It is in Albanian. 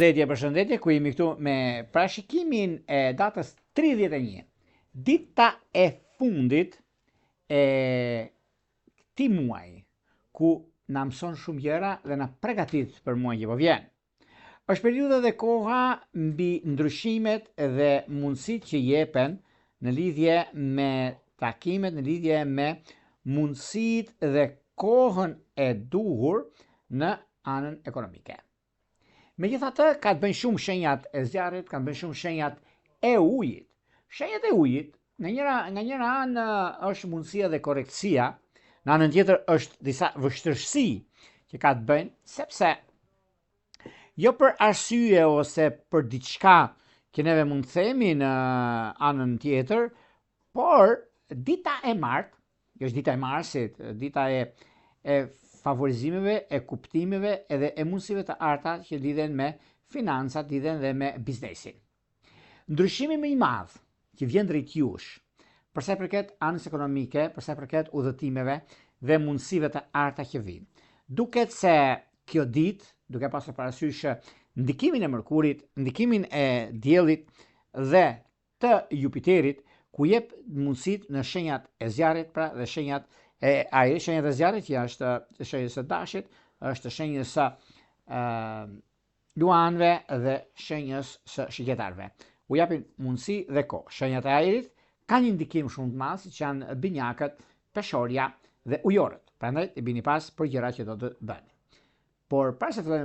Përshëndetje, ku jemi këtu me parashikimin e datës 31. Dita e fundit e këtij muaji, ku na mëson shumë gjëra dhe na përgatit për muajin që po vjen. Është periudha dhe koha mbi ndryshimet dhe mundësitë që jepen në lidhje me takimet, në lidhje me mundësitë dhe kohën e duhur në anën ekonomike. Megjithatë, ka të bëjnë shumë shenjat e zjarrit, ka të bëjnë shumë shenjat e ujit. Shenjat e ujit, nga njëra anë është mundësia dhe korrektësia, në anën tjetër është disa vështirësi që ka të bëjnë, sepse jo për arsye ose për diçka që neve mund të themi në anën tjetër, por dita e martë, që është dita e marsit, dita e favorizimeve, e kuptimeve edhe e mundësive të arta që lidhen me financat, lidhen dhe me biznesin. Ndryshimi më i madh që vjen drejt jush, përsa i përket anës ekonomike, përsa i përket udhëtimeve dhe mundësive të arta që vijnë. Duket se kjo ditë, duke pasur parasysh ndikimin e Mërkurit, ndikimin e Diellit dhe të Jupiterit, ku jep mundësit në shenjat e zjarrit, pra dhe shenjat e ajrit, shenjat e zjarrit që është shenjës së dashit, është shenjës së luanëve dhe shenjës së shigjetarëve. U japin mundësi dhe kohë. Shenjat e ajrit kanë një ndikim shumë të madh, siç janë binjakët, peshorja dhe ujorët. Prandaj i bini pas për gjërat që do të bëni. Por para se të fillojmë